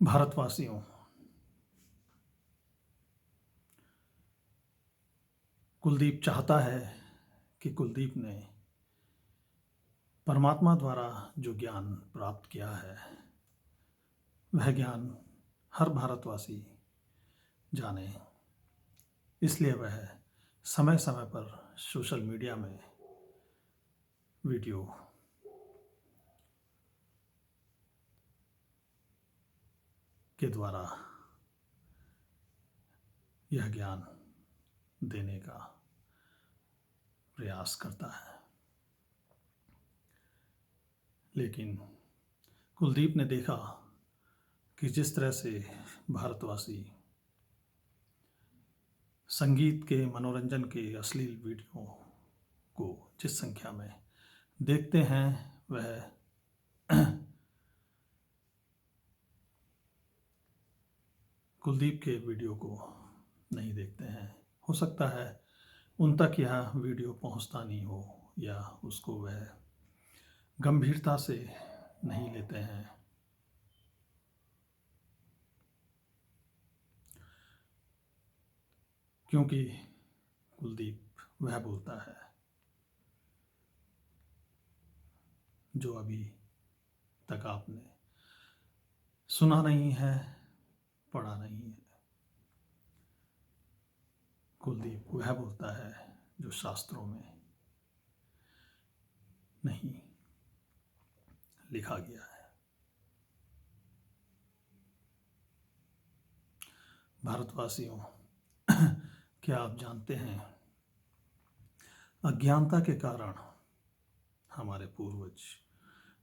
भारतवासियों, कुलदीप चाहता है कि कुलदीप ने परमात्मा द्वारा जो ज्ञान प्राप्त किया है वह ज्ञान हर भारतवासी जाने। इसलिए वह समय समय पर सोशल मीडिया में वीडियो के द्वारा यह ज्ञान देने का प्रयास करता है। लेकिन कुलदीप ने देखा कि जिस तरह से भारतवासी संगीत के, मनोरंजन के अश्लील वीडियो को जिस संख्या में देखते हैं वह कुलदीप के वीडियो को नहीं देखते हैं। हो सकता है उन तक यह वीडियो पहुंचता नहीं हो या उसको वह गंभीरता से नहीं लेते हैं। क्योंकि कुलदीप वह बोलता है जो अभी तक आपने सुना नहीं है, पढ़ा नहीं है। कुलदीप वह बोलता है जो शास्त्रों में नहीं लिखा गया है। भारतवासियों, क्या आप जानते हैं अज्ञानता के कारण हमारे पूर्वज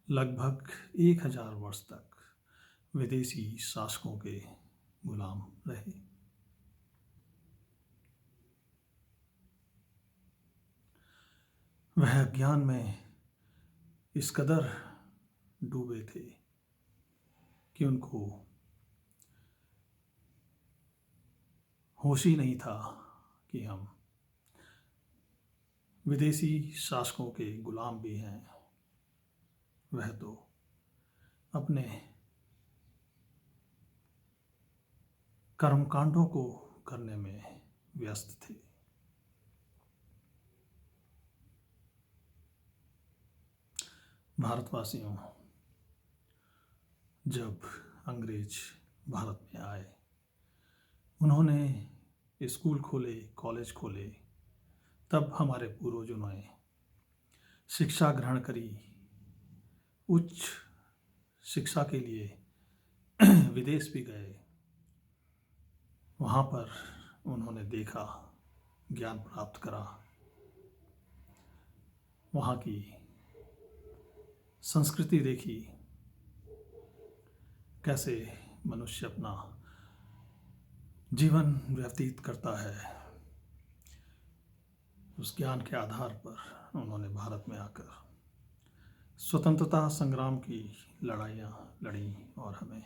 लगभग 1000 वर्ष तक विदेशी शासकों के गुलाम रहे। वह अज्ञान में इस कदर डूबे थे कि उनको होश ही नहीं था कि हम विदेशी शासकों के गुलाम भी हैं। वह तो अपने कर्मकांडों को करने में व्यस्त थे। भारतवासियों, जब अंग्रेज भारत में आए, उन्होंने स्कूल खोले, कॉलेज खोले, तब हमारे पूर्वजों ने शिक्षा ग्रहण करी। उच्च शिक्षा के लिए विदेश भी गए। वहाँ पर उन्होंने देखा, ज्ञान प्राप्त करा, वहाँ की संस्कृति देखी, कैसे मनुष्य अपना जीवन व्यतीत करता है। उस ज्ञान के आधार पर उन्होंने भारत में आकर स्वतंत्रता संग्राम की लड़ाइयाँ लड़ी और हमें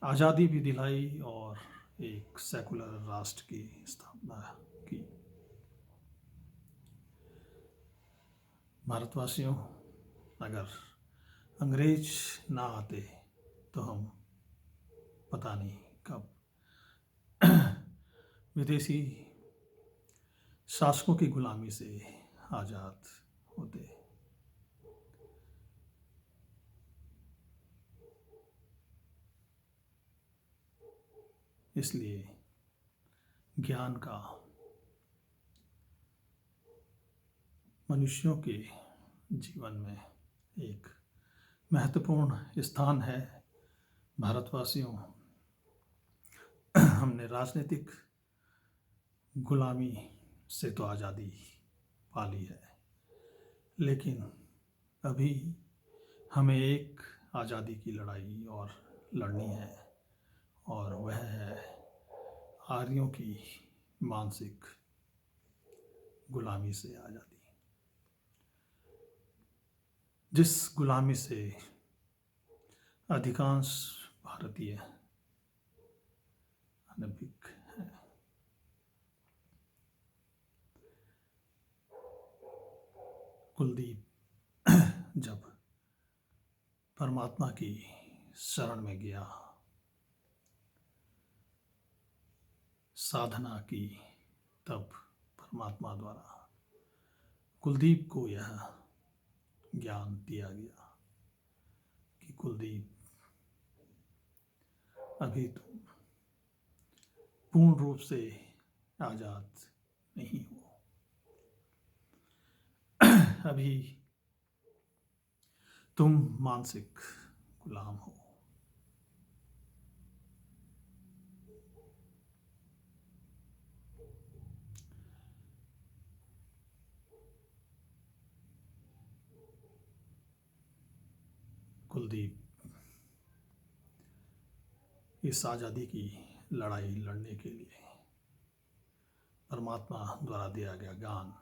आज़ादी भी दिलाई और एक सेकुलर राष्ट्र की स्थापना की। भारतवासियों, अगर अंग्रेज ना आते तो हम पता नहीं कब विदेशी शासकों की गुलामी से आज़ाद होते। इसलिए ज्ञान का मनुष्यों के जीवन में एक महत्वपूर्ण स्थान है। भारतवासियों, हमने राजनीतिक गुलामी से तो आज़ादी पा ली है, लेकिन अभी हमें एक आज़ादी की लड़ाई और लड़नी है, और वह है आर्यों की मानसिक गुलामी से आज़ादी, जिस गुलामी से अधिकांश भारतीय अनभिज्ञ हैं। कुलदीप जब परमात्मा की शरण में गया साधना की, तब परमात्मा द्वारा कुलदीप को यह ज्ञान दिया गया कि कुलदीप, अभी तुम पूर्ण रूप से आजाद नहीं हो, अभी तुम मानसिक गुलाम हो। कुलदीप इस आज़ादी की लड़ाई लड़ने के लिए परमात्मा द्वारा दिया गया ज्ञान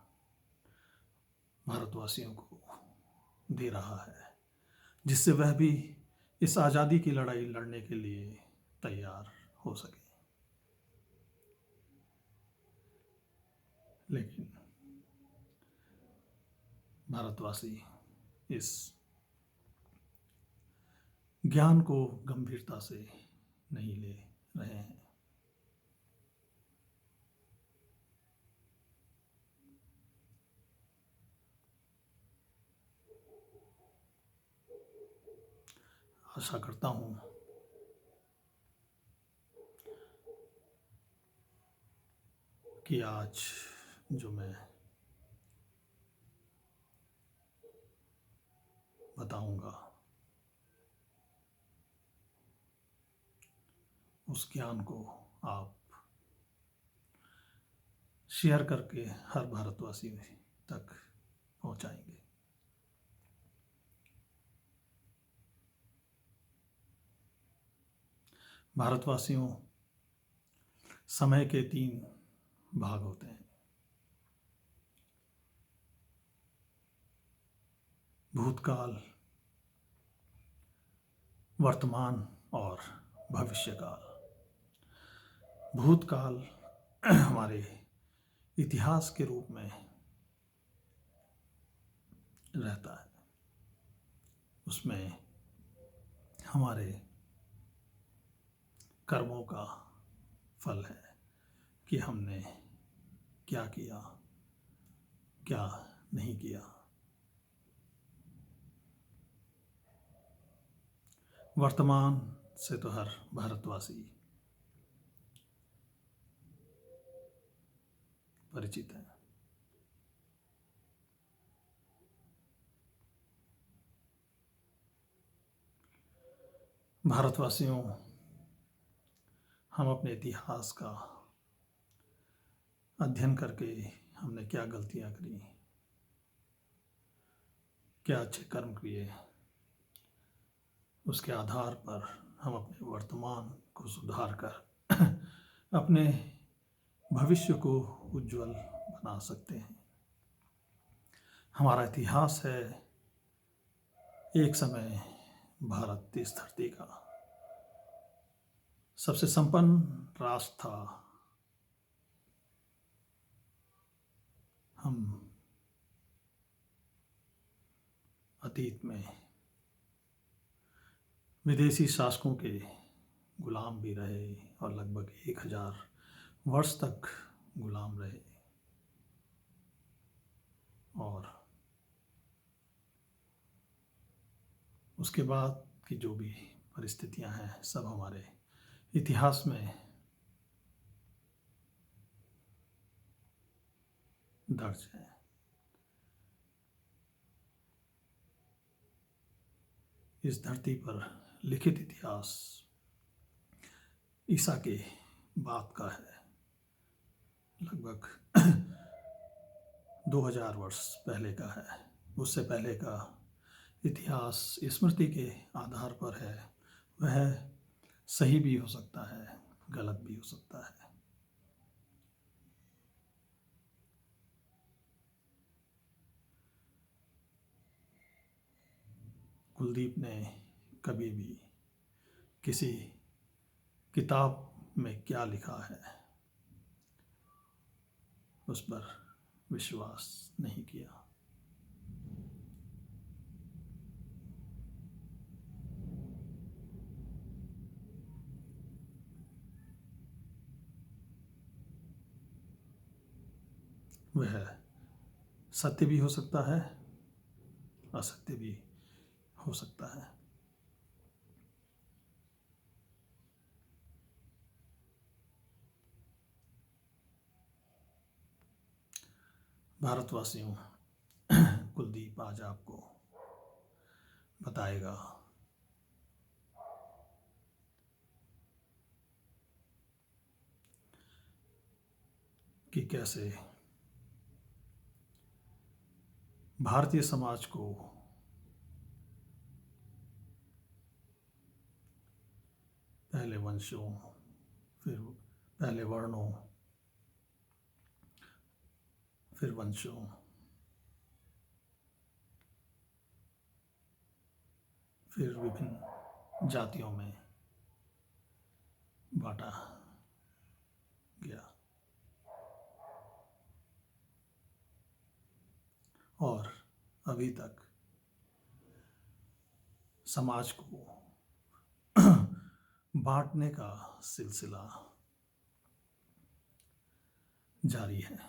भारतवासियों को दे रहा है, जिससे वह भी इस आज़ादी की लड़ाई लड़ने के लिए तैयार हो सके। लेकिन भारतवासी इस ज्ञान को गंभीरता से नहीं ले रहे हैं। आशा करता हूँ कि आज जो मैं बताऊंगा उस ज्ञान को आप शेयर करके हर भारतवासी तक पहुंचाएंगे। भारतवासियों, समय के 3 भाग होते हैं: भूतकाल, वर्तमान और भविष्यकाल। भूतकाल हमारे इतिहास के रूप में रहता है, उसमें हमारे कर्मों का फल है कि हमने क्या किया, क्या नहीं किया। वर्तमान से तो हर भारतवासी परिचित है। भारतवासियों, हम अपने इतिहास का अध्ययन करके हमने क्या गलतियां करी, क्या अच्छे कर्म किए, उसके आधार पर हम अपने वर्तमान को सुधार कर अपने भविष्य को उज्जवल बना सकते हैं। हमारा इतिहास है, एक समय भारत इस धरती का सबसे संपन्न राष्ट्र था। हम अतीत में विदेशी शासकों के गुलाम भी रहे और लगभग 1000 वर्ष तक गुलाम रहे, और उसके बाद की जो भी परिस्थितियां हैं सब हमारे इतिहास में दर्ज है। इस धरती पर लिखित इतिहास ईसा के बाद का है, लगभग 2000 वर्ष पहले का है। उससे पहले का इतिहास स्मृति के आधार पर है, वह सही भी हो सकता है, गलत भी हो सकता है। कुलदीप ने कभी भी किसी किताब में क्या लिखा है उस पर विश्वास नहीं किया। वह सत्य भी हो सकता है, असत्य भी हो सकता है। भारतवासियों, कुलदीप आज आपको बताएगा कि कैसे भारतीय समाज को पहले वंशों, फिर पहले वर्णों, फिर वंशों, फिर विभिन्न जातियों में बांटा गया और अभी तक समाज को बांटने का सिलसिला जारी है।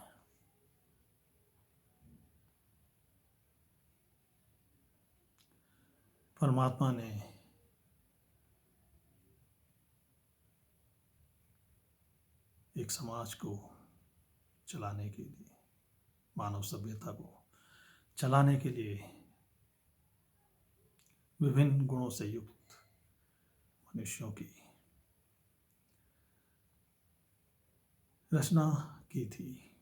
परमात्मा ने एक समाज को चलाने के लिए, मानव सभ्यता को चलाने के लिए विभिन्न गुणों से युक्त मनुष्यों की रचना की थी।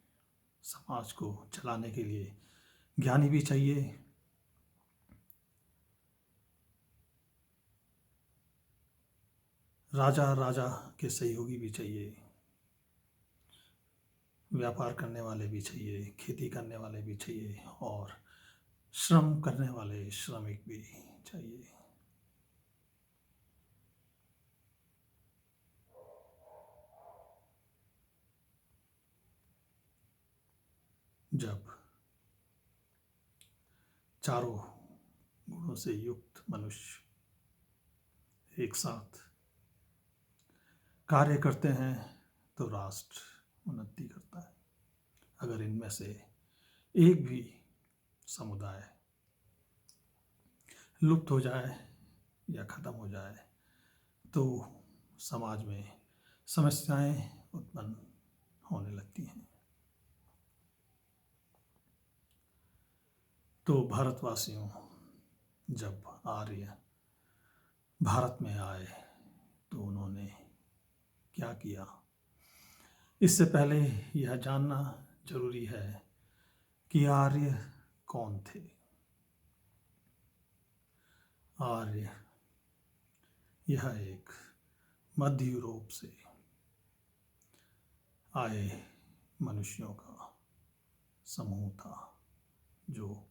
समाज को चलाने के लिए ज्ञानी भी चाहिए, राजा के सहयोगी भी चाहिए, व्यापार करने वाले भी चाहिए, खेती करने वाले भी चाहिए और श्रम करने वाले श्रमिक भी चाहिए। जब चारों गुणों से युक्त मनुष्य एक साथ कार्य करते हैं तो राष्ट्र उन्नति करता है। अगर इनमें से एक भी समुदाय लुप्त हो जाए या खत्म हो जाए तो समाज में समस्याएं उत्पन्न होने लगती हैं। तो भारतवासियों, जब आर्य भारत में आए तो उन्होंने क्या किया, इससे पहले यह जानना जरूरी है कि आर्य कौन थे। आर्य यह एक मध्य यूरोप से आए मनुष्यों का समूह था जो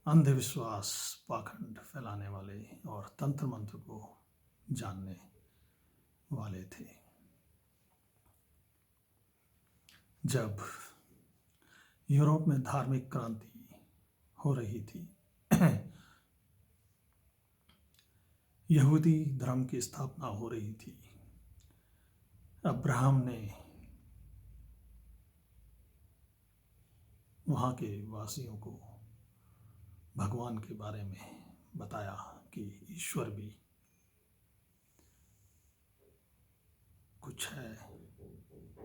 अंधविश्वास, पाखंड फैलाने वाले और तंत्र मंत्र को जानने वाले थे। जब यूरोप में धार्मिक क्रांति हो रही थी, यहूदी धर्म की स्थापना हो रही थी, अब्राहम ने वहाँ के वासियों को भगवान के बारे में बताया कि ईश्वर भी कुछ है।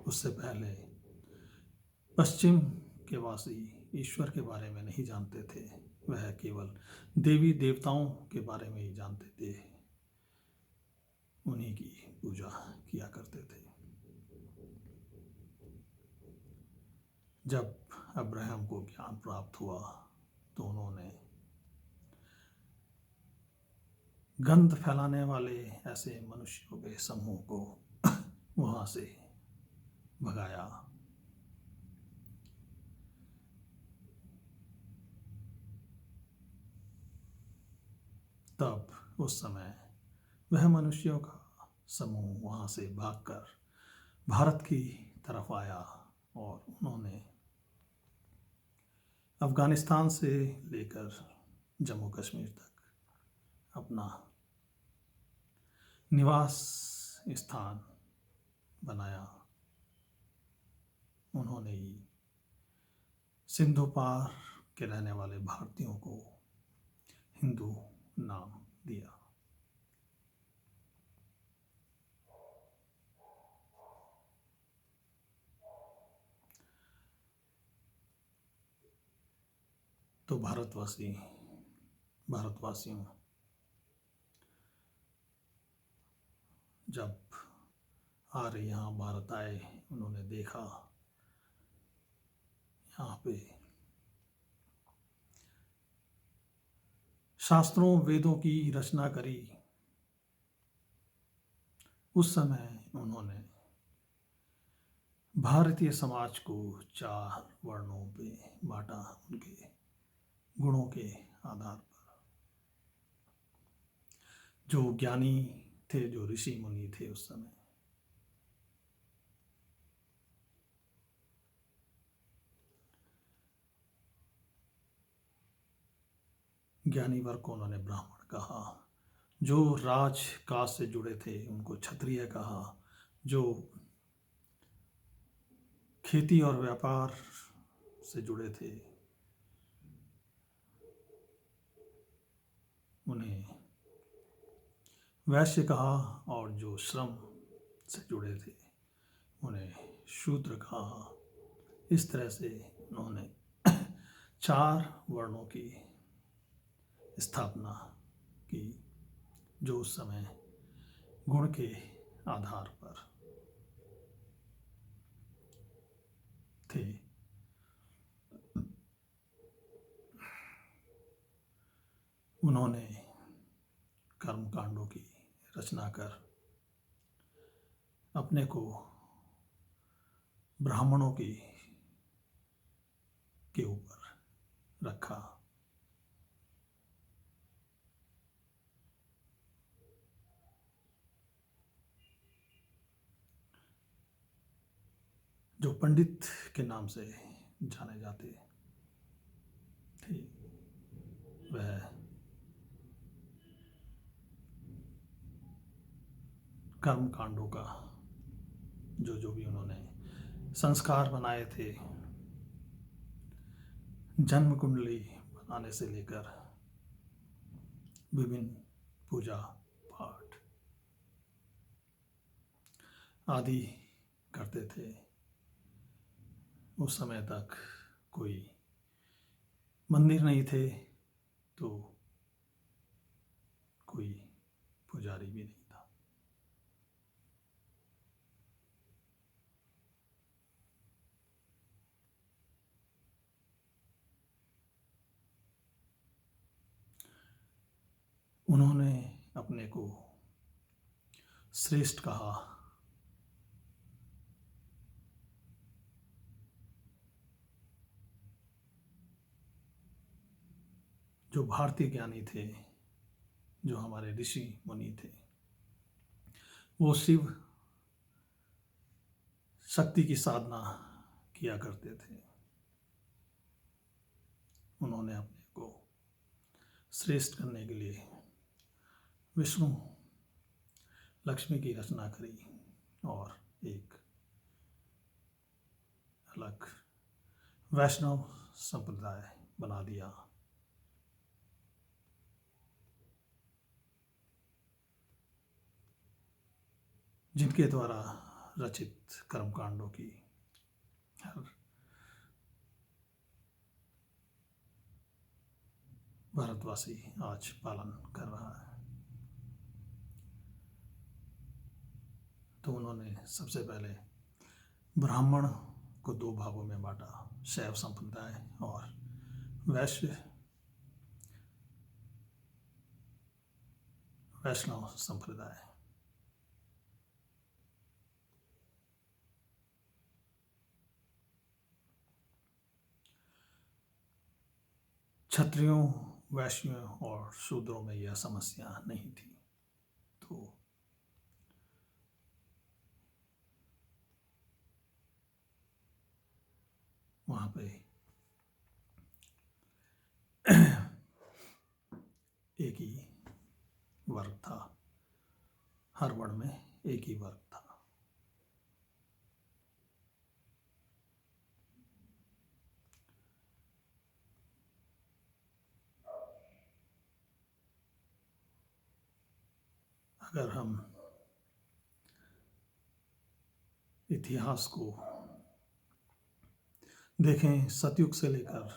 उससे पहले पश्चिम के वासी ईश्वर के बारे में नहीं जानते थे, वह केवल देवी देवताओं के बारे में ही जानते थे, उन्हीं की पूजा किया करते थे। जब अब्राहम को ज्ञान प्राप्त हुआ तो उन्होंने गंध फैलाने वाले ऐसे मनुष्यों के समूह को वहां से भगाया। तब उस समय वह मनुष्यों का समूह वहां से भागकर भारत की तरफ आया और उन्होंने अफगानिस्तान से लेकर जम्मू कश्मीर तक अपना निवास स्थान बनाया, उन्होंने ही सिंधु पार के रहने वाले भारतीयों को हिंदू नाम दिया। तो भारतवासियों जब आर्य यहाँ भारत आए, उन्होंने देखा यहाँ पे शास्त्रों वेदों की रचना करी। उस समय उन्होंने भारतीय समाज को 4 वर्णों पे बांटा, उनके गुणों के आधार पर। जो ज्ञानी थे, जो ऋषि मुनि थे उस समय, ज्ञानी वर्ग को उन्होंने ब्राह्मण कहा। जो राज काज से जुड़े थे उनको क्षत्रिय कहा। जो खेती और व्यापार से जुड़े थे उन्हें वैश्य कहा, और जो श्रम से जुड़े थे उन्हें शूद्र कहा। इस तरह से उन्होंने 4 वर्णों की स्थापना की, जो उस समय गुण के आधार पर थे। उन्होंने कर्मकांडों की रचना कर अपने को ब्राह्मणों के ऊपर रखा। जो पंडित के नाम से जाने जाते थे, वह कर्मकांडों का जो भी उन्होंने संस्कार बनाए थे, जन्म कुंडली बनाने से लेकर विभिन्न पूजा पाठ आदि करते थे। उस समय तक कोई मंदिर नहीं थे, तो कोई पुजारी भी नहीं था। उन्होंने अपने को श्रेष्ठ कहा। जो भारतीय ज्ञानी थे, जो हमारे ऋषि मुनि थे, वो शिव शक्ति की साधना किया करते थे। उन्होंने अपने को श्रेष्ठ करने के लिए विष्णु लक्ष्मी की रचना करी और एक अलग वैष्णव संप्रदाय बना दिया। जिनके द्वारा रचित कर्मकांडों की हर भारतवासी आज पालन कर रहा है। तो उन्होंने सबसे पहले ब्राह्मण को 2 भागों में बांटा, शैव संप्रदाय और वैष्णव संप्रदाय। क्षत्रियों, वैश्यों और शूद्रों में यह समस्या नहीं थी। तो वहाँ पे एक ही वर्ग था, हर वर्ण में एक ही वर्ग था। अगर हम इतिहास को देखें, सतयुग से लेकर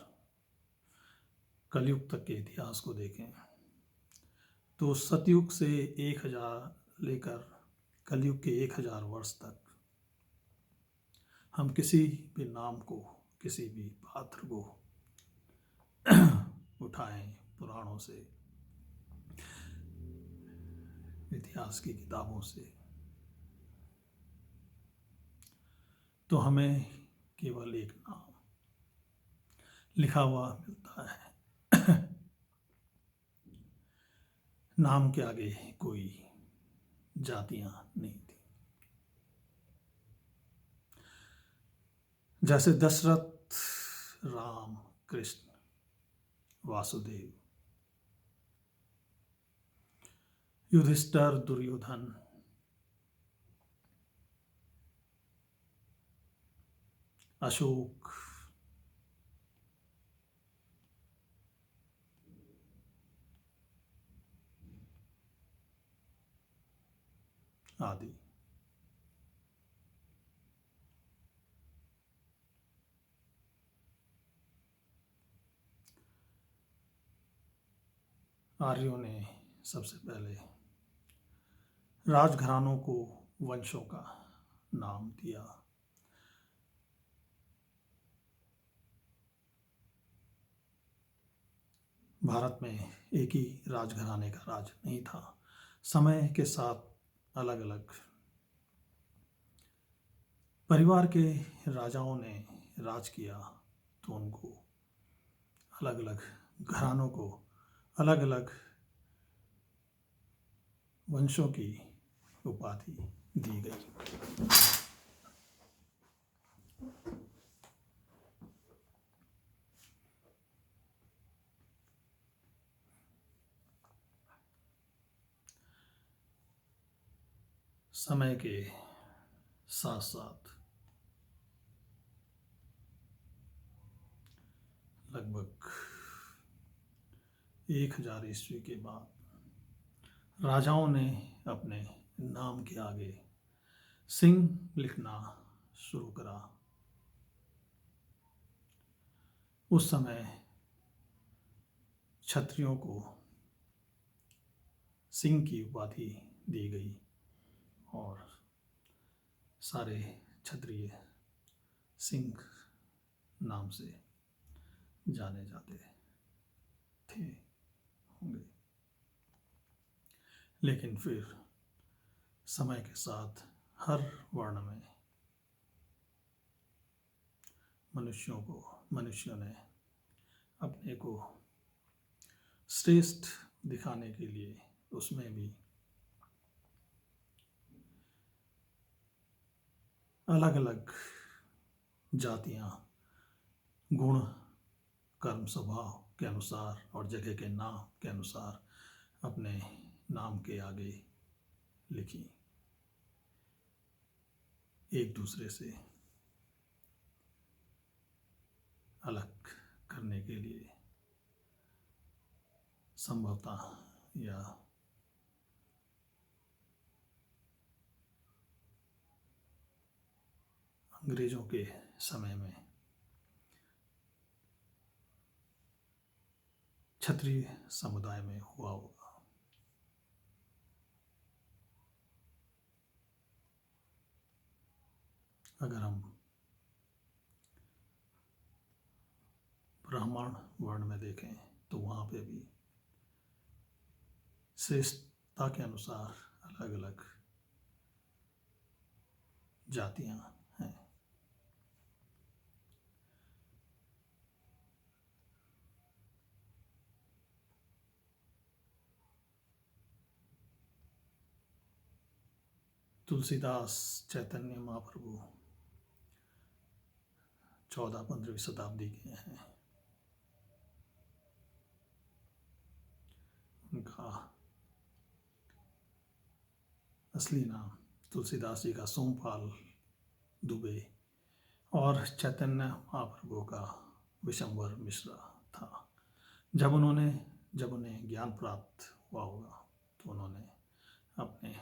कलयुग तक के इतिहास को देखें, तो सतयुग से 1000 लेकर कलयुग के 1000 वर्ष तक हम किसी भी नाम को, किसी भी पात्र को उठाएं पुराणों से, इतिहास की किताबों से, तो हमें केवल एक नाम लिखा हुआ मिलता है। नाम के आगे कोई जातियां नहीं थी। जैसे दशरथ, राम, कृष्ण, वासुदेव, युधिष्ठिर, दुर्योधन, अशोक, आदि। आर्यों ने सबसे पहले राजघरानों को वंशों का नाम दिया। भारत में एक ही राजघराने का राज नहीं था। समय के साथ अलग अलग परिवार के राजाओं ने राज किया, तो उनको अलग अलग घरानों को अलग अलग वंशों की उपाधि दी गई। समय के साथ साथ लगभग 1000 ईस्वी के बाद राजाओं ने अपने नाम के आगे सिंह लिखना शुरू करा। उस समय क्षत्रियों को सिंह की उपाधि दी गई और सारे क्षत्रिय सिंह नाम से जाने जाते थे होंगे। लेकिन फिर समय के साथ हर वर्ण में मनुष्यों ने अपने को श्रेष्ठ दिखाने के लिए उसमें भी अलग अलग जातियां गुण, कर्म, स्वभाव के अनुसार और जगह के नाम के अनुसार अपने नाम के आगे लिखी, एक दूसरे से अलग करने के लिए। संभवतः या अंग्रेजों के समय में क्षत्रिय समुदाय में हुआ होगा। अगर हम ब्राह्मण वर्ण में देखें तो वहाँ पे भी श्रेष्ठता के अनुसार अलग अलग जातियां हैं। तुलसीदास, चैतन्य महाप्रभु 14-15वीं शताब्दी के हैं। उनका असली नाम तुलसीदास जी का सोमपाल दुबे और चैतन्य महाप्रभु का विशंबर मिश्रा था। जब उन्हें ज्ञान प्राप्त हुआ होगा तो उन्होंने अपने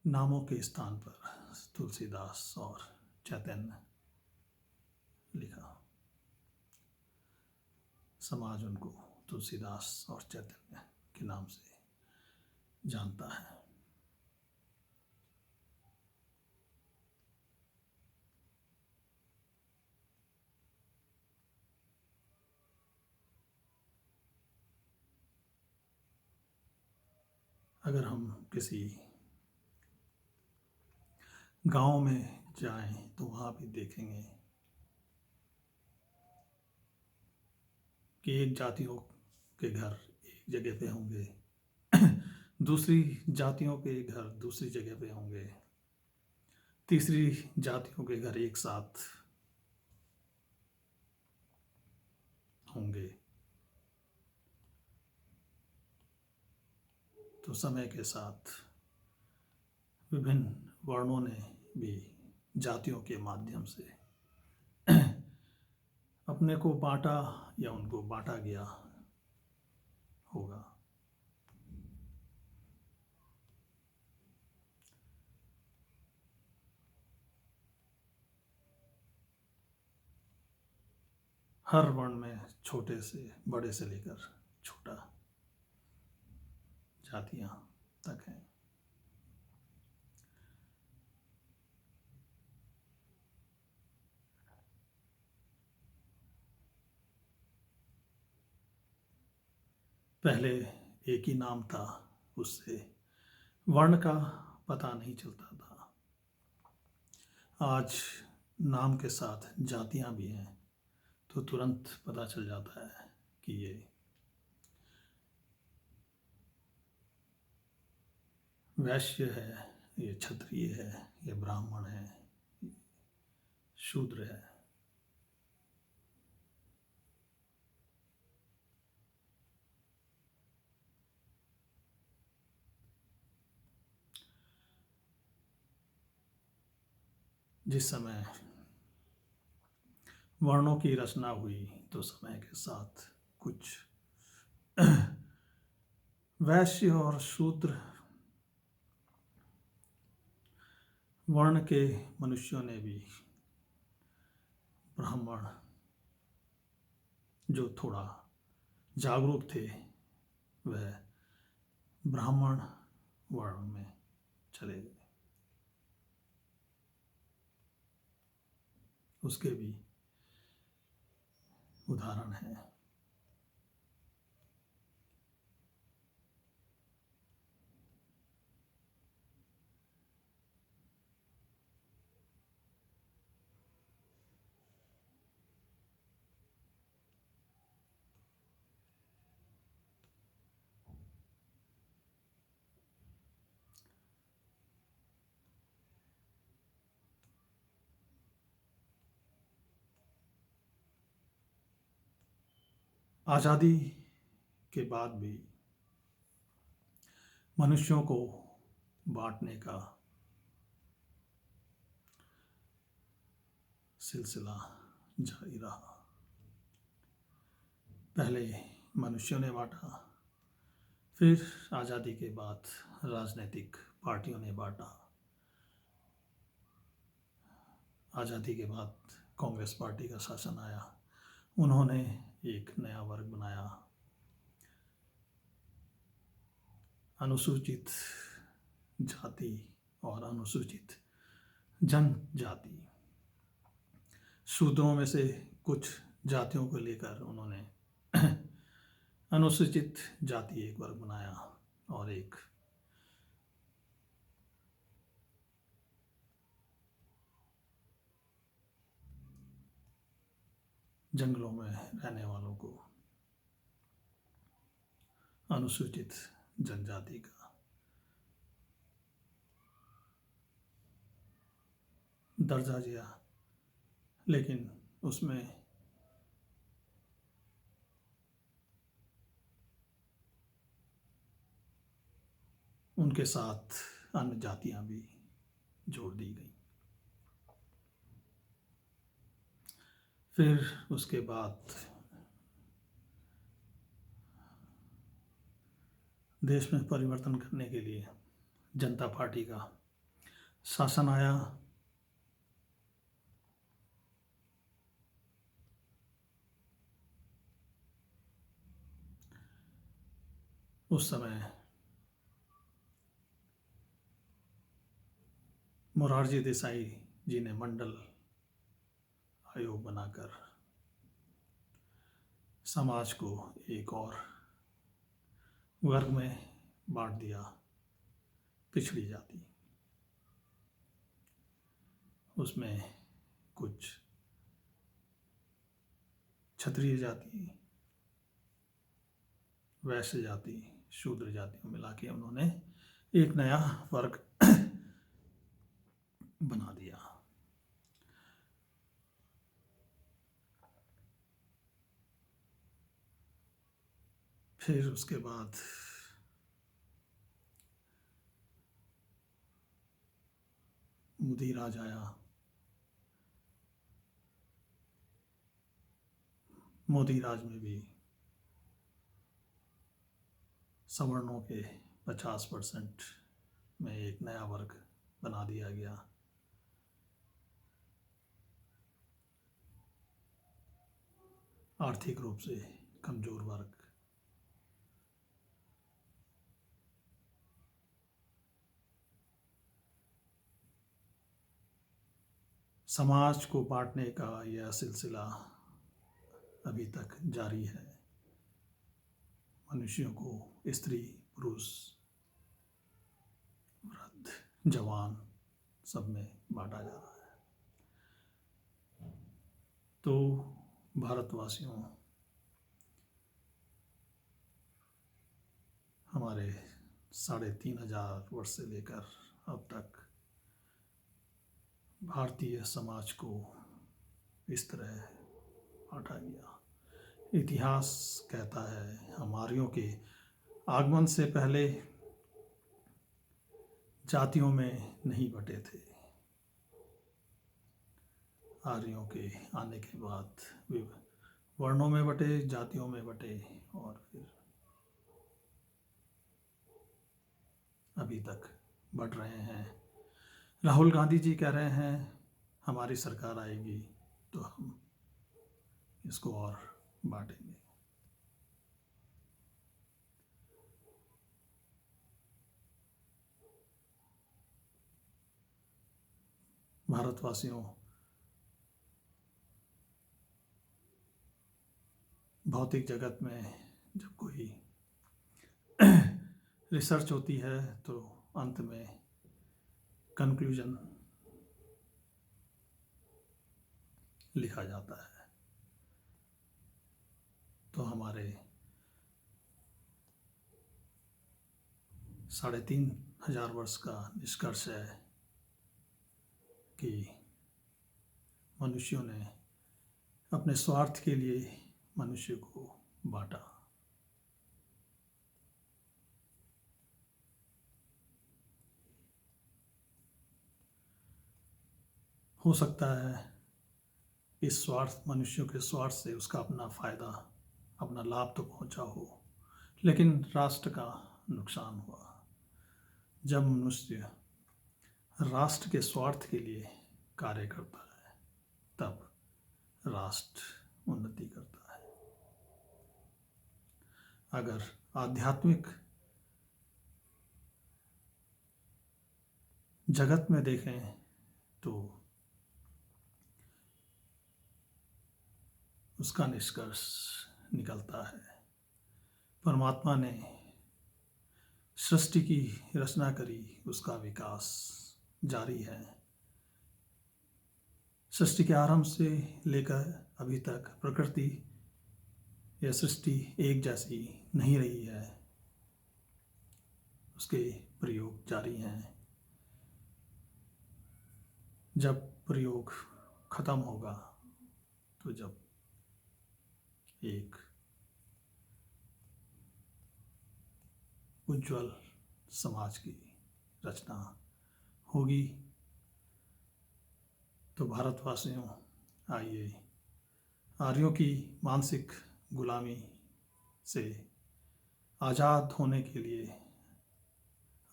नामों के स्थान पर तुलसीदास और चैतन्य लिखा। समाज उनको तुलसीदास और चैतन्य के नाम से जानता है। अगर हम किसी गांव में जाएं तो वहाँ भी देखेंगे कि एक जातियों के घर एक जगह पे होंगे, दूसरी जातियों के घर दूसरी जगह पे होंगे, तीसरी जातियों के घर एक साथ होंगे। तो समय के साथ विभिन्न वर्णों ने भी जातियों के माध्यम से अपने को बांटा या उनको बांटा गया होगा। हर वर्ण में छोटे से बड़े से लेकर छोटा जातियां तक हैं। पहले एक ही नाम था, उससे वर्ण का पता नहीं चलता था। आज नाम के साथ जातियां भी हैं तो तुरंत पता चल जाता है कि ये वैश्य है, ये क्षत्रिय है, ये ब्राह्मण है, शूद्र है। जिस समय वर्णों की रचना हुई तो समय के साथ कुछ वैश्य और शूद्र वर्ण के मनुष्यों ने भी ब्राह्मण जो थोड़ा जागरूक थे वह ब्राह्मण वर्ण में चले गए। उसके भी उदाहरण हैं। आज़ादी के बाद भी मनुष्यों को बांटने का सिलसिला जारी रहा। पहले मनुष्यों ने बांटा, फिर आज़ादी के बाद राजनीतिक पार्टियों ने बांटा। आज़ादी के बाद कांग्रेस पार्टी का शासन आया, उन्होंने एक नया वर्ग बनाया, अनुसूचित जाति और अनुसूचित जनजाति। शूद्रों में से कुछ जातियों को लेकर उन्होंने अनुसूचित जाति एक वर्ग बनाया और एक जंगलों में रहने वालों को अनुसूचित जनजाति का दर्जा दिया। लेकिन उसमें उनके साथ अन्य जातियां भी जोड़ दी गई। फिर उसके बाद देश में परिवर्तन करने के लिए जनता पार्टी का शासन आया। उस समय मोरारजी देसाई जी ने मंडल आयोग बनाकर समाज को एक और वर्ग में बांट दिया, पिछड़ी जाति। उसमें कुछ क्षत्रिय जाति, वैश्य जाति, शूद्र जातियों मिला के उन्होंने एक नया वर्ग बना दिया। फिर उसके बाद मोदी राज आया। मोदी राज में भी सवर्णों के 50% में एक नया वर्ग बना दिया गया। आर्थिक रूप से कमजोर वर्ग। समाज को बांटने का यह सिलसिला अभी तक जारी है। मनुष्यों को स्त्री, पुरुष, वृद्ध, जवान सब में बांटा जा रहा है। तो भारतवासियों, हमारे 3,500 वर्ष से लेकर अब तक भारतीय समाज को इस तरह बांटा गया। इतिहास कहता है हम आर्यों के आगमन से पहले जातियों में नहीं बटे थे। आर्यों के आने के बाद वे वर्णों में बटे, जातियों में बटे और फिर अभी तक बढ़ रहे हैं। राहुल गांधी जी कह रहे हैं हमारी सरकार आएगी तो हम इसको और बांटेंगे। भारतवासियों, भौतिक जगत में जब कोई रिसर्च होती है तो अंत में कंक्लूजन लिखा जाता है। तो हमारे 3,500 वर्ष का निष्कर्ष है कि मनुष्यों ने अपने स्वार्थ के लिए मनुष्य को बांटा। हो सकता है इस स्वार्थ, मनुष्यों के स्वार्थ से उसका अपना फायदा, अपना लाभ तो पहुंचा हो, लेकिन राष्ट्र का नुकसान हुआ। जब मनुष्य राष्ट्र के स्वार्थ के लिए कार्य करता है तब राष्ट्र उन्नति करता है। अगर आध्यात्मिक जगत में देखें तो उसका निष्कर्ष निकलता है परमात्मा ने सृष्टि की रचना करी, उसका विकास जारी है। सृष्टि के आरंभ से लेकर अभी तक प्रकृति या सृष्टि एक जैसी नहीं रही है, उसके प्रयोग जारी हैं। जब प्रयोग खत्म होगा तो जब एक उज्जवल समाज की रचना होगी। तो भारतवासियों, आइए आर्यों की मानसिक गुलामी से आज़ाद होने के लिए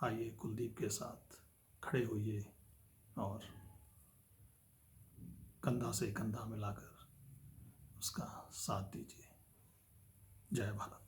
आइए कुलदीप के साथ खड़े होइए और कंधा से कंधा मिलाकर उसका साथ दीजिए। जय भारत।